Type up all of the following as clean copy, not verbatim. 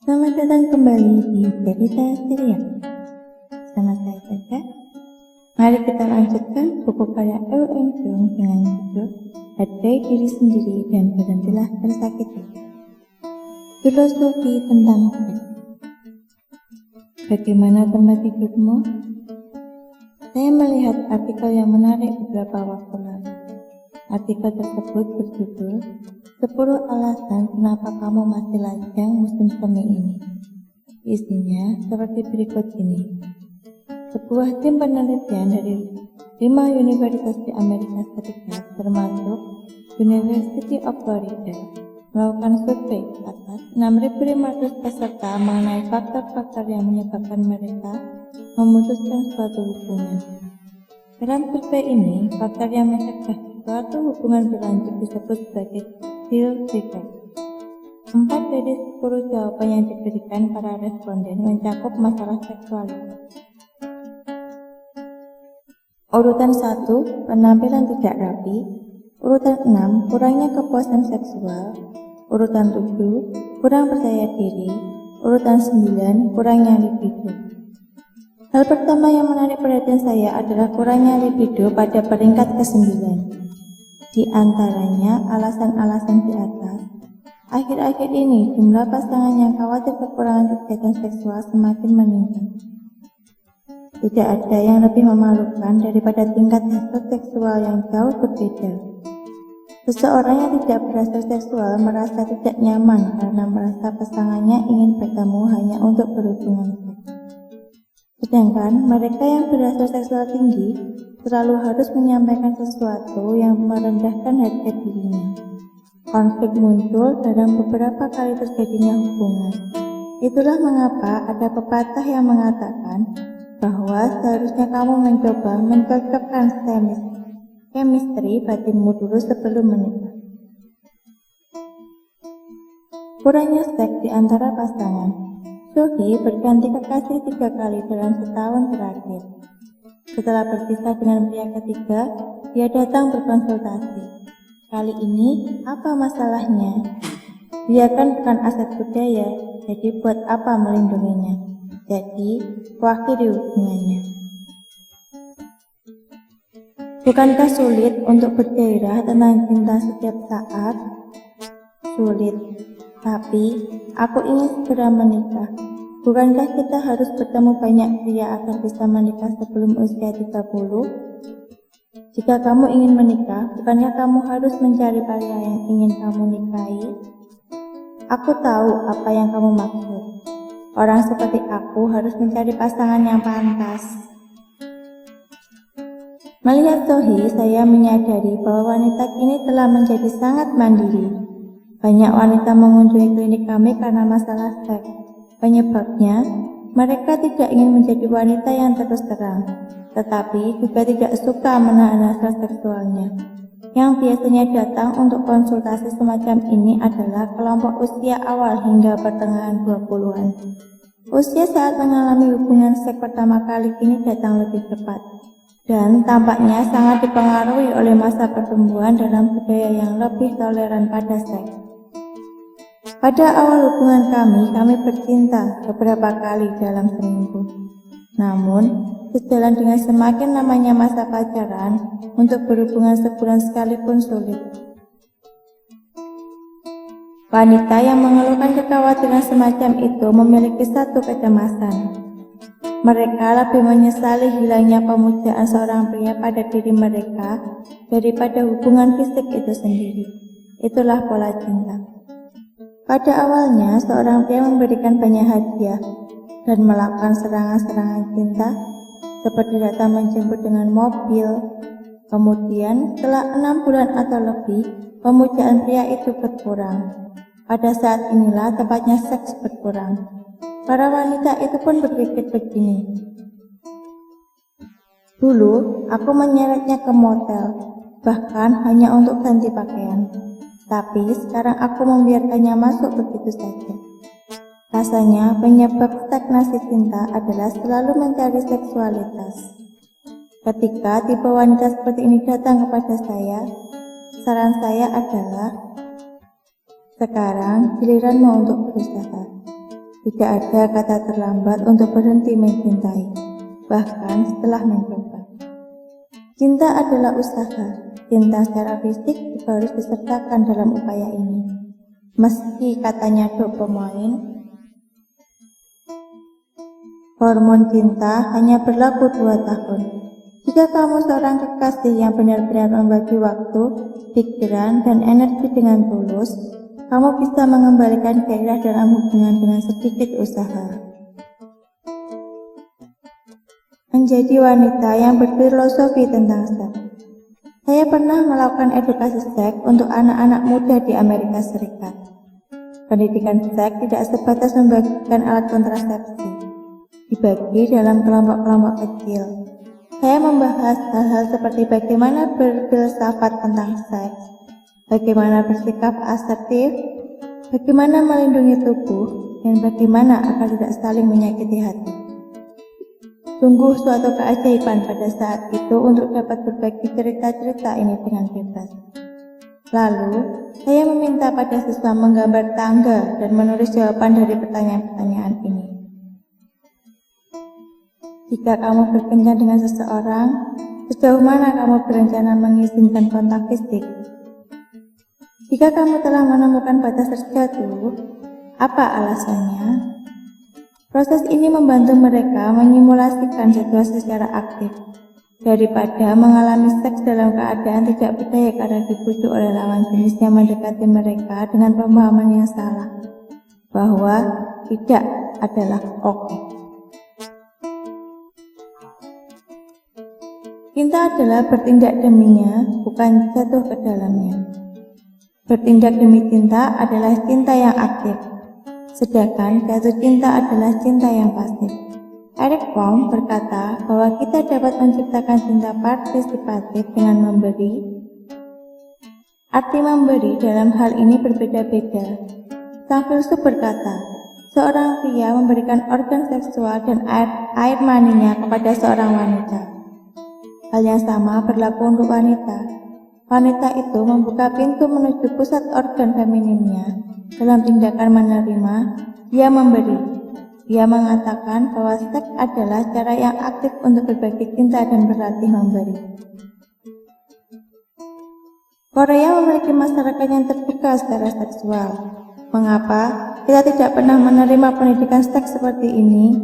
Selamat datang kembali di Cerita Ceria. Sama saya Caca. Mari kita lanjutkan buku karya Eun Jung dengan judul Hargai Diri Sendiri dan Berhentilah Tersakiti. Filosofi tentang seks. Bagaimana tempat tidurmu? Saya melihat artikel yang menarik beberapa waktu lalu. Artikel tersebut berjudul 10 alasan kenapa kamu masih lajang musim semi ini. Isinya seperti berikut ini. Sebuah tim penelitian dari 5 universitas di Amerika Serikat termasuk University of Florida melakukan survei atas 6.500 peserta mengenai faktor-faktor yang menyebabkan mereka memutuskan suatu hubungan. Dalam survei ini, faktor yang mencegah suatu hubungan berlanjut disebut sebagai deal breaker. 4 dari 10 jawaban yang diberikan para responden mencakup masalah seksualitas. Urutan 1, penampilan tidak rapi. Urutan 6, kurangnya kepuasan seksual. Urutan 7, kurang percaya diri. Urutan 9, kurangnya libido. Hal pertama yang menarik perhatian saya adalah kurangnya libido pada peringkat ke-9. Di antaranya alasan-alasan di atas. Akhir-akhir ini, jumlah pasangan yang khawatir kekurangan kegiatan seksual semakin meningkat. Tidak ada yang lebih memalukan daripada tingkat hasrat seksual yang jauh berbeda. Seseorang yang tidak berhasrat seksual merasa tidak nyaman karena merasa pasangannya ingin bertemu hanya untuk berhubungan seks. Sedangkan mereka yang berhasrat seksual tinggi selalu harus menyampaikan sesuatu yang merendahkan harga dirinya. Konflik muncul dalam beberapa kali terjadinya hubungan. Itulah mengapa ada pepatah yang mengatakan bahwa seharusnya kamu mencoba mencocokkan chemistry batinmu dulu sebelum menikah. Kurangnya seks di antara pasangan. Sohee berganti kekasih 3 kali dalam setahun terakhir. Setelah berpisah dengan pria ketiga, dia datang berkonsultasi. Kali ini, apa masalahnya? Dia kan bukan aset budaya, jadi buat apa melindunginya? Jadi, kuakhiri hubungannya. Bukankah sulit untuk bergairah tentang cinta setiap saat? Sulit. Tapi, aku ingin segera menikah. Bukankah kita harus bertemu banyak pria agar bisa menikah sebelum usia 30? Jika kamu ingin menikah, bukankah kamu harus mencari pria yang ingin kamu nikahi? Aku tahu apa yang kamu maksud. Orang seperti aku harus mencari pasangan yang pantas. Melihat Sohee, saya menyadari bahwa wanita kini telah menjadi sangat mandiri. Banyak wanita mengunjungi klinik kami karena masalah seks. Penyebabnya, mereka tidak ingin menjadi wanita yang terus terang, tetapi juga tidak suka menahan hasrat seksualnya. Yang biasanya datang untuk konsultasi semacam ini adalah kelompok usia awal hingga pertengahan 20-an. Usia saat mengalami hubungan seks pertama kali kini datang lebih cepat, dan tampaknya sangat dipengaruhi oleh masa pertumbuhan dalam budaya yang lebih toleran pada seks. Pada awal hubungan kami bercinta beberapa kali dalam seminggu. Namun, sejalan dengan semakin lamanya masa pacaran, untuk berhubungan sebulan sekalipun sulit. Wanita yang mengeluhkan kekhawatiran semacam itu memiliki satu kecemasan. Mereka lebih menyesali hilangnya pemujaan seorang pria pada diri mereka daripada hubungan fisik itu sendiri. Itulah pola cinta. Pada awalnya, seorang pria memberikan banyak hadiah dan melakukan serangan-serangan cinta, seperti datang menjemput dengan mobil. Kemudian, setelah 6 bulan atau lebih, pemujaan pria itu berkurang. Pada saat inilah tempatnya seks berkurang. Para wanita itu pun berpikir begini. Dulu, aku menyeretnya ke motel, bahkan hanya untuk ganti pakaian. Tapi sekarang aku membiarkannya masuk begitu saja. Rasanya penyebab stagnasi cinta adalah selalu mencari seksualitas. Ketika tipe wanita seperti ini datang kepada saya, saran saya adalah, sekarang giliranmu untuk berusaha. Tidak ada kata terlambat untuk berhenti mencintai, bahkan setelah mencoba. Cinta adalah usaha. Cinta secara fisik juga harus disertakan dalam upaya ini. Meski katanya dopamine, hormon cinta hanya berlaku 2 tahun. Jika kamu seorang kekasih yang benar-benar membagi waktu, pikiran, dan energi dengan tulus, kamu bisa mengembalikan gairah dalam hubungan dengan sedikit usaha. Menjadi wanita yang berfilosofi tentang seks. Saya pernah melakukan edukasi seks untuk anak-anak muda di Amerika Serikat. Pendidikan seks tidak sebatas membagikan alat kontrasepsi, dibagi dalam kelompok-kelompok kecil. Saya membahas hal-hal seperti bagaimana berfilsafat tentang seks, bagaimana bersikap asertif, bagaimana melindungi tubuh, dan bagaimana agar tidak saling menyakiti hati. Sungguh suatu keajaiban pada saat itu untuk dapat berbagi cerita-cerita ini dengan bebas. Lalu, saya meminta pada siswa menggambar tangga dan menulis jawaban dari pertanyaan-pertanyaan ini. Jika kamu berkencan dengan seseorang, sejauh mana kamu berencana mengizinkan kontak fisik? Jika kamu telah menemukan batas terjatuh, apa alasannya? Proses ini membantu mereka menyimulasikan situasi secara aktif, daripada mengalami seks dalam keadaan tidak berdaya karena dibujuk oleh lawan jenis yang mendekati mereka dengan pemahaman yang salah, bahwa tidak adalah oke. Cinta adalah bertindak deminya, bukan jatuh ke dalamnya. Bertindak demi cinta adalah cinta yang aktif, sedangkan jatuh cinta adalah cinta yang pasif. Eric Fromm berkata bahwa kita dapat menciptakan cinta partisipatif dengan memberi. Arti memberi dalam hal ini berbeda-beda. Sang filsuf berkata, seorang pria memberikan organ seksual dan air maninya kepada seorang wanita. Hal yang sama berlaku untuk wanita. Wanita itu membuka pintu menuju pusat organ femininnya. Dalam tindakan menerima, dia memberi. Dia mengatakan bahwa seks adalah cara yang aktif untuk berbagi cinta dan berlatih memberi. Korea memiliki masyarakat yang terbuka secara seksual. Mengapa kita tidak pernah menerima pendidikan seks seperti ini?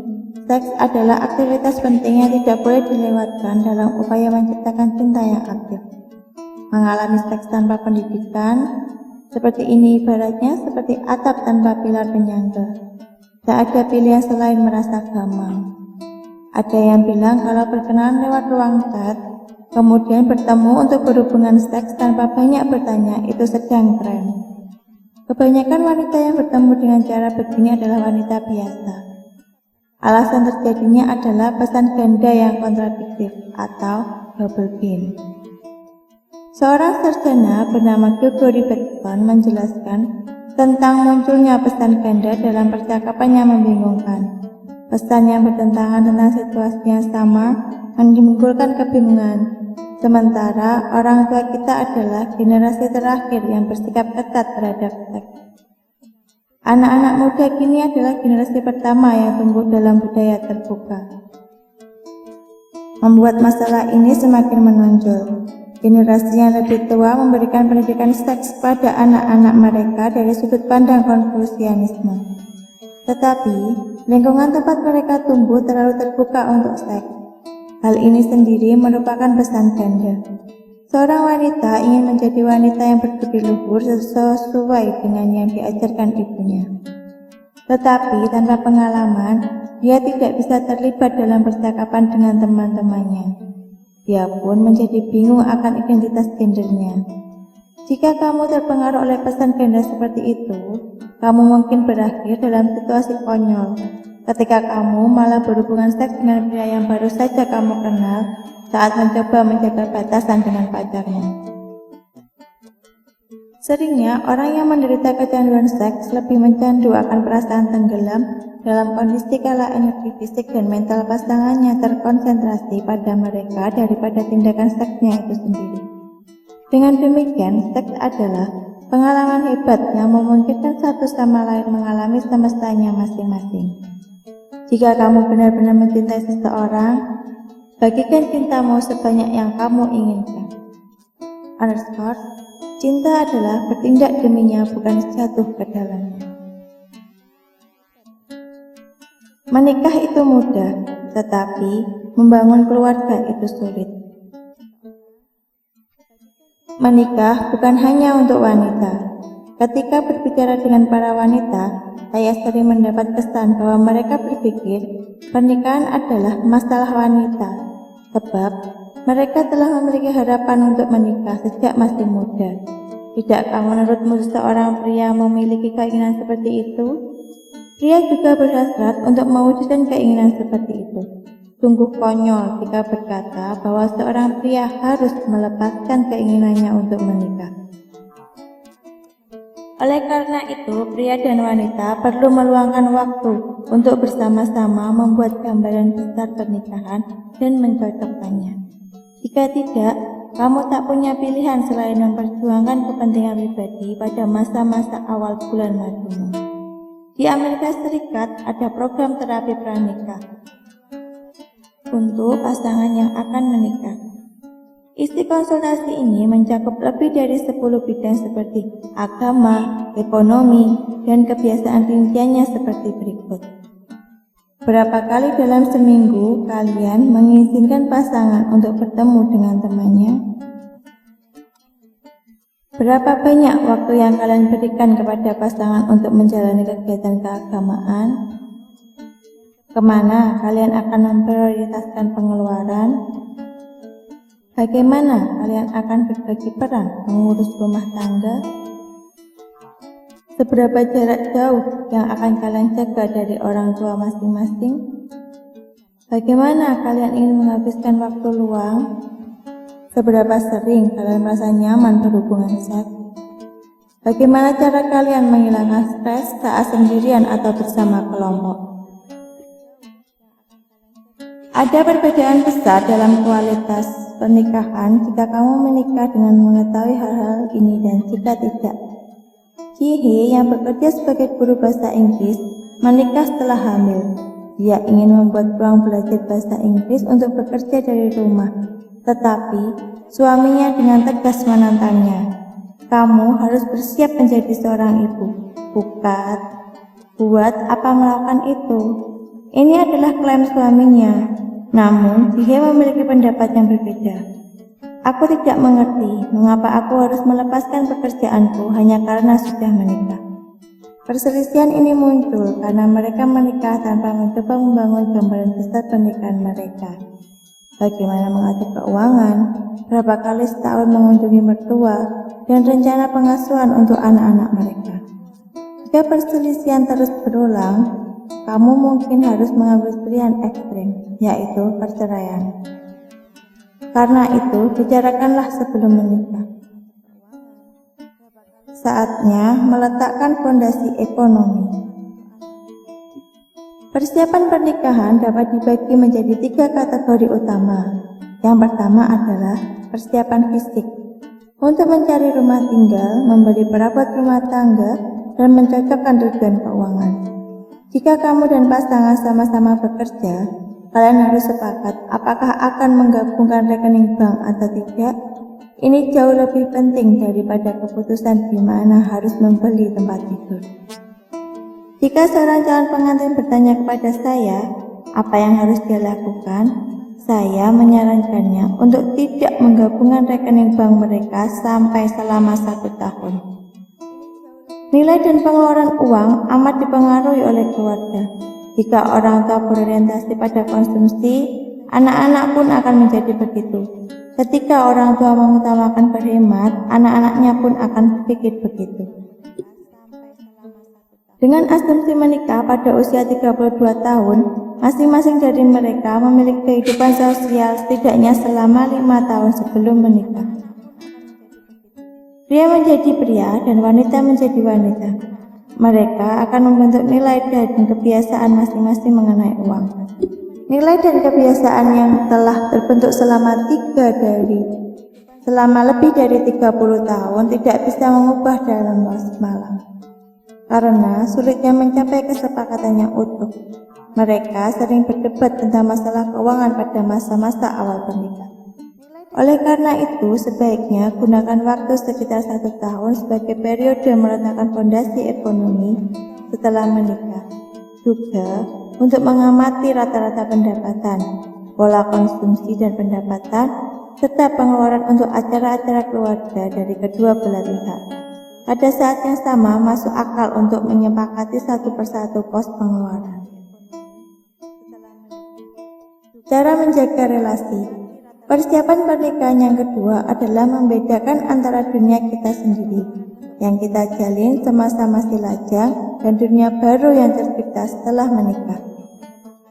Seks adalah aktivitas penting yang tidak boleh dilewatkan dalam upaya menciptakan cinta yang aktif. Mengalami seks tanpa pendidikan seperti ini ibaratnya seperti atap tanpa pilar penyangga. Tak ada pilihan selain merasa gamang. Ada yang bilang kalau berkenalan lewat ruang chat, kemudian bertemu untuk berhubungan seks tanpa banyak bertanya, itu sedang tren. Kebanyakan wanita yang bertemu dengan cara begini adalah wanita biasa. Alasan terjadinya adalah pesan ganda yang kontradiktif atau double bind. Seorang sarjana bernama Gregory Bateson menjelaskan tentang munculnya pesan ganda dalam percakapan yang membingungkan. Pesan yang bertentangan tentang situasi yang sama menimbulkan kebingungan. Sementara orang tua kita adalah generasi terakhir yang bersikap ketat terhadap seks. Anak-anak muda kini adalah generasi pertama yang tumbuh dalam budaya terbuka. Membuat masalah ini semakin menonjol. Generasi yang lebih tua memberikan pendidikan seks pada anak-anak mereka dari sudut pandang Konfusianisme. Tetapi, lingkungan tempat mereka tumbuh terlalu terbuka untuk seks. Hal ini sendiri merupakan pesan ganda. Seorang wanita ingin menjadi wanita yang berbudi luhur sesuai dengan yang diajarkan ibunya. Tetapi tanpa pengalaman, dia tidak bisa terlibat dalam percakapan dengan teman-temannya. Dia pun menjadi bingung akan identitas gendernya. Jika kamu terpengaruh oleh pesan ganda seperti itu, kamu mungkin berakhir dalam situasi konyol. Ketika kamu malah berhubungan seks dengan pria yang baru saja kamu kenal, saat mencoba menjaga batasan dengan pacarnya. Seringnya, orang yang menderita kecanduan seks lebih mencandu akan perasaan tenggelam dalam kondisi kala energi fisik dan mental pasangannya terkonsentrasi pada mereka daripada tindakan seksnya itu sendiri. Dengan demikian, seks adalah pengalaman hebat yang memungkinkan satu sama lain mengalami semestanya masing-masing. Jika kamu benar-benar mencintai seseorang, bagikan cintamu sebanyak yang kamu inginkan. Cinta adalah bertindak deminya, bukan jatuh ke dalamnya. Menikah itu mudah, tetapi membangun keluarga itu sulit. Menikah bukan hanya untuk wanita. Ketika berbicara dengan para wanita, saya sering mendapat kesan bahwa mereka berpikir pernikahan adalah masalah wanita, sebab mereka telah memiliki harapan untuk menikah sejak masih muda. Tidakkah menurutmu seorang pria memiliki keinginan seperti itu? Pria juga berhasrat untuk mewujudkan keinginan seperti itu. Sungguh konyol jika berkata bahwa seorang pria harus melepaskan keinginannya untuk menikah. Oleh karena itu, pria dan wanita perlu meluangkan waktu untuk bersama-sama membuat gambaran besar pernikahan dan mencocokkannya. Jika tidak, kamu tak punya pilihan selain memperjuangkan kepentingan pribadi pada masa-masa awal bulan madumu. Di Amerika Serikat ada program terapi pranikah untuk pasangan yang akan menikah. Isi konsultasi ini mencakup lebih dari 10 bidang seperti agama, ekonomi, dan kebiasaan rinciannya seperti berikut. Berapa kali dalam seminggu kalian mengizinkan pasangan untuk bertemu dengan temannya? Berapa banyak waktu yang kalian berikan kepada pasangan untuk menjalani kegiatan keagamaan? Kemana kalian akan memprioritaskan pengeluaran? Bagaimana kalian akan berbagi peran mengurus rumah tangga? Seberapa jarak jauh yang akan kalian jaga dari orang tua masing-masing? Bagaimana kalian ingin menghabiskan waktu luang? Seberapa sering kalian merasa nyaman berhubungan seks? Bagaimana cara kalian menghilangkan stres saat sendirian atau bersama kelompok? Ada perbedaan besar dalam kualitas pernikahan jika kamu menikah dengan mengetahui hal-hal ini dan jika tidak. Ji-hye yang bekerja sebagai guru bahasa Inggris menikah setelah hamil. Dia ingin membuat peluang belajar bahasa Inggris untuk bekerja dari rumah. Tetapi suaminya dengan tegas menantangnya. Kamu harus bersiap menjadi seorang ibu. Buat apa melakukan itu? Ini adalah klaim suaminya. Namun, dia memiliki pendapat yang berbeda. Aku tidak mengerti mengapa aku harus melepaskan pekerjaanku hanya karena sudah menikah. Perselisihan ini muncul karena mereka menikah tanpa mencoba membangun gambaran besar pernikahan mereka. Bagaimana mengatur keuangan, berapa kali setahun mengunjungi mertua, dan rencana pengasuhan untuk anak-anak mereka. Jika perselisihan terus berulang, kamu mungkin harus mengambil pilihan ekstrim, yaitu perceraian. Karena itu, bicarakanlah sebelum menikah. Saatnya meletakkan fondasi ekonomi. Persiapan pernikahan dapat dibagi menjadi 3 kategori utama. Yang pertama adalah persiapan fisik. Untuk mencari rumah tinggal, membeli perabot rumah tangga, dan mencocokkan tujuan keuangan. Jika kamu dan pasangan sama-sama bekerja, kalian harus sepakat apakah akan menggabungkan rekening bank atau tidak. Ini jauh lebih penting daripada keputusan di mana harus membeli tempat tidur. Jika seorang calon pengantin bertanya kepada saya, apa yang harus dia lakukan? Saya menyarankannya untuk tidak menggabungkan rekening bank mereka sampai selama 1 tahun. Nilai dan pengeluaran uang amat dipengaruhi oleh keluarga. Jika orang tua berorientasi pada konsumsi, anak-anak pun akan menjadi begitu. Ketika orang tua mengutamakan berhemat, anak-anaknya pun akan berpikir begitu. Dengan asumsi menikah pada usia 32 tahun, masing-masing dari mereka memiliki kehidupan sosial setidaknya selama 5 tahun sebelum menikah. Pria menjadi pria dan wanita menjadi wanita. Mereka akan membentuk nilai dan kebiasaan masing-masing mengenai uang. Nilai dan kebiasaan yang telah terbentuk selama 3 dari selama lebih dari 30 tahun tidak bisa mengubah dalam semalam, karena sulitnya mencapai kesepakatan yang utuh. Mereka sering berdebat tentang masalah keuangan pada masa-masa awal pernikahan. Oleh karena itu, sebaiknya gunakan waktu sekitar 1 tahun sebagai periode meletakkan fondasi ekonomi setelah menikah. Juga untuk mengamati rata-rata pendapatan, pola konsumsi dan pendapatan, serta pengeluaran untuk acara-acara keluarga dari kedua belah pihak. Pada saat yang sama, masuk akal untuk menyepakati satu persatu pos pengeluaran. Cara menjaga relasi. Persiapan pernikahan yang kedua adalah membedakan antara dunia kita sendiri yang kita jalin semasa masih lajang dan dunia baru yang tercipta setelah menikah.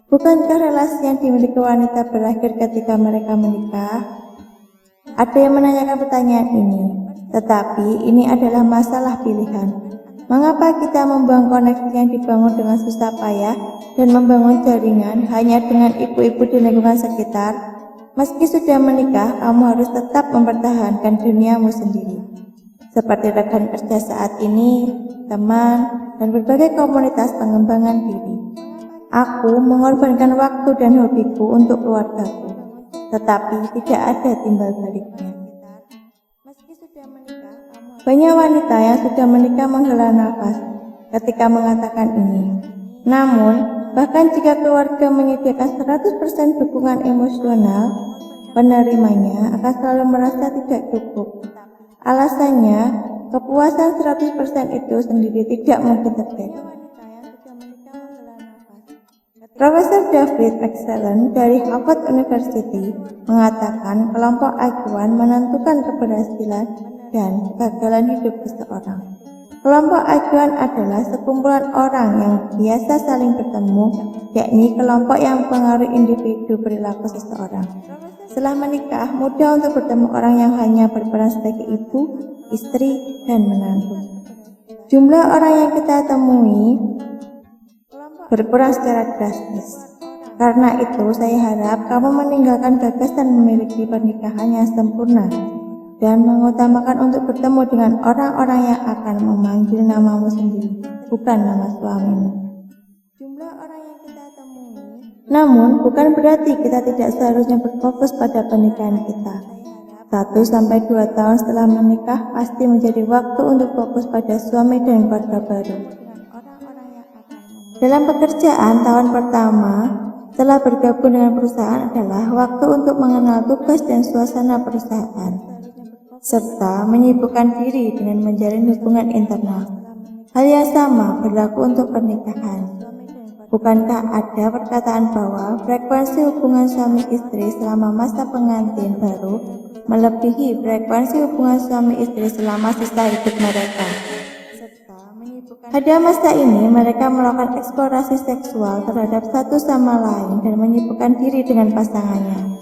Bukankah relasi yang dimiliki wanita berakhir ketika mereka menikah? Ada yang menanyakan pertanyaan ini, tetapi ini adalah masalah pilihan. Mengapa kita membangun koneksi yang dibangun dengan susah payah dan membangun jaringan hanya dengan ibu-ibu di lingkungan sekitar? Meski sudah menikah, kamu harus tetap mempertahankan duniamu sendiri. Seperti rekan kerja saat ini, teman, dan berbagai komunitas pengembangan diri. Aku mengorbankan waktu dan hobiku untuk keluargaku, tetapi tidak ada timbal baliknya. Banyak wanita yang sudah menikah menghela nafas ketika mengatakan ini. Namun, bahkan jika keluarga menyediakan 100% dukungan emosional, penerimanya akan selalu merasa tidak cukup. Alasannya, kepuasan 100% itu sendiri tidak mungkin terjadi. Profesor David Excellent dari Harvard University mengatakan kelompok acuan menentukan keberhasilan dan kegagalan hidup seseorang. Kelompok acuan adalah sekumpulan orang yang biasa saling bertemu, yakni kelompok yang mempengaruhi individu perilaku seseorang. Setelah menikah, mudah untuk bertemu orang yang hanya berperan sebagai ibu, istri, dan menantu. Jumlah orang yang kita temui berkurang secara drastis. Karena itu, saya harap kamu meninggalkan gagasan memiliki pernikahan yang sempurna dan mengutamakan untuk bertemu dengan orang-orang yang akan memanggil namamu sendiri, bukan nama suamimu. Jumlah orang yang kita temui. Namun, bukan berarti kita tidak seharusnya berfokus pada pernikahan kita. 1-2 tahun setelah menikah pasti menjadi waktu untuk fokus pada suami dan keluarga baru. Dalam pekerjaan, tahun pertama setelah bergabung dengan perusahaan adalah waktu untuk mengenal tugas dan suasana perusahaan, serta menyibukkan diri dengan menjalin hubungan internal. Hal yang sama berlaku untuk pernikahan. Bukankah ada perkataan bahwa frekuensi hubungan suami istri selama masa pengantin baru melebihi frekuensi hubungan suami istri selama sisa hidup mereka? Pada masa ini, mereka melakukan eksplorasi seksual terhadap satu sama lain dan menyibukkan diri dengan pasangannya.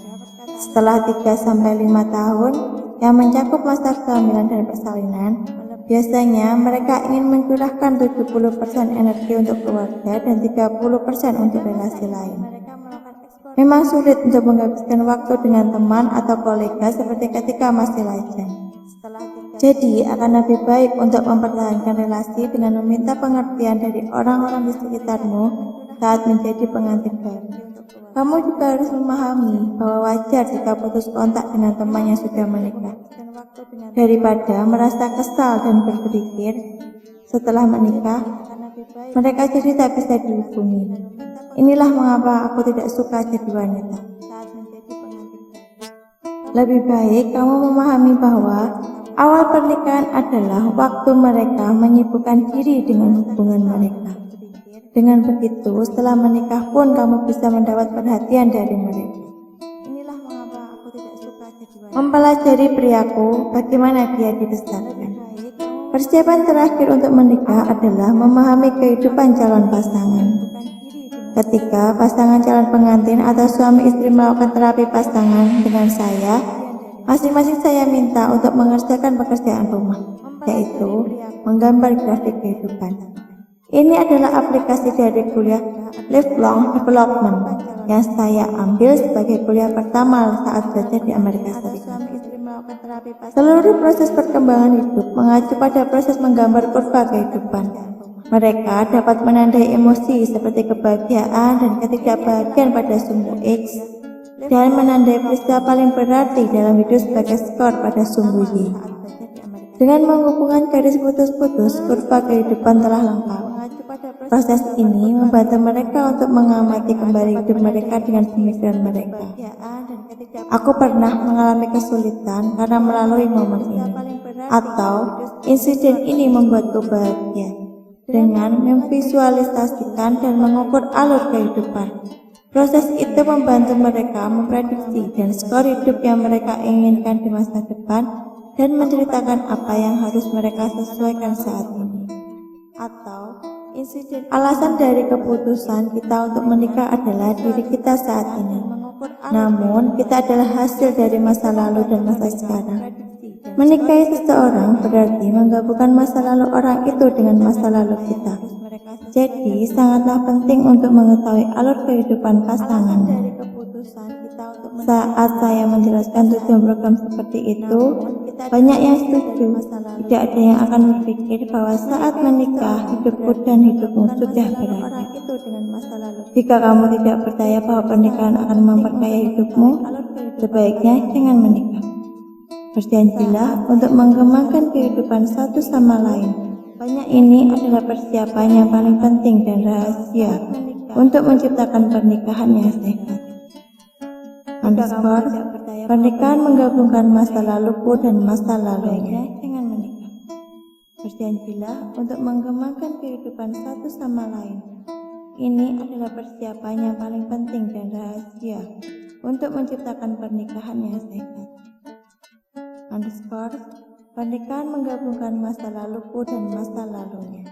Setelah 3-5 tahun yang mencakup masa kehamilan dan persalinan, biasanya mereka ingin mencurahkan 70% energi untuk keluarga dan 30% untuk relasi lain. Memang sulit untuk menghabiskan waktu dengan teman atau kolega seperti ketika masih lajang. Jadi, akan lebih baik untuk mempertahankan relasi dengan meminta pengertian dari orang-orang di sekitarmu saat menjadi pengantin baru. Kamu juga harus memahami bahwa wajar jika putus kontak dengan teman yang sudah menikah. Daripada merasa kesal dan berpikir, setelah menikah, mereka jadi tak bisa dihubungi. Inilah mengapa aku tidak suka jadi wanita. Lebih baik kamu memahami bahwa awal pernikahan adalah waktu mereka menyibukkan diri dengan hubungan mereka. Dengan begitu, setelah menikah pun kamu bisa mendapat perhatian dari mereka. Inilah mengapa aku tidak suka jadi wanita. Mempelajari priaku, bagaimana dia dibesarkan. Persiapan terakhir untuk menikah adalah memahami kehidupan calon pasangan. Ketika pasangan calon pengantin atau suami istri melakukan terapi pasangan dengan saya, masing-masing saya minta untuk mengerjakan pekerjaan rumah, yaitu menggambar grafik kehidupan. Ini adalah aplikasi dari kuliah Lifelong Development yang saya ambil sebagai kuliah pertama saat belajar di Amerika Serikat. Seluruh proses perkembangan hidup mengacu pada proses menggambar kurva kehidupan. Mereka dapat menandai emosi seperti kebahagiaan dan ketidakbahagiaan pada sumbu X, dan menandai peristiwa paling berarti dalam hidup sebagai skor pada sumbu Y. Dengan menghubungkan garis putus-putus, kurva kehidupan telah lengkap. Proses ini membantu mereka untuk mengamati kembali hidup mereka dengan pemikiran mereka. Aku pernah mengalami kesulitan karena melalui momen ini, atau insiden ini membuatku bahagia. Dengan memvisualisasikan dan mengukur alur kehidupan, proses itu membantu mereka memprediksi dan skor hidup yang mereka inginkan di masa depan, dan menceritakan apa yang harus mereka sesuaikan saat ini. Atau alasan dari keputusan kita untuk menikah adalah diri kita saat ini. Namun, kita adalah hasil dari masa lalu dan masa sekarang. Menikahi seseorang berarti menggabungkan masa lalu orang itu dengan masa lalu kita. Jadi, sangatlah penting untuk mengetahui alur kehidupan pasangannya. Saat saya menjelaskan tujuan program seperti itu, banyak yang setuju. Tidak ada yang akan berpikir bahwa saat menikah, hidupku dan hidupmu sudah berakhir. Jika kamu tidak percaya bahwa pernikahan akan memperkaya hidupmu, sebaiknya jangan menikah. Berjanjilah untuk mengembangkan kehidupan satu sama lain. Ini adalah persiapan yang paling penting dan rahasia untuk menciptakan pernikahan yang sehat. Pernikahan menggabungkan masa laluku dan masa lalunya. Berjanjilah untuk mengembangkan kehidupan satu sama lain. Ini adalah persiapan yang paling penting dan rahasia untuk menciptakan pernikahan yang sehat. Pernikahan menggabungkan masa laluku dan masa lalunya.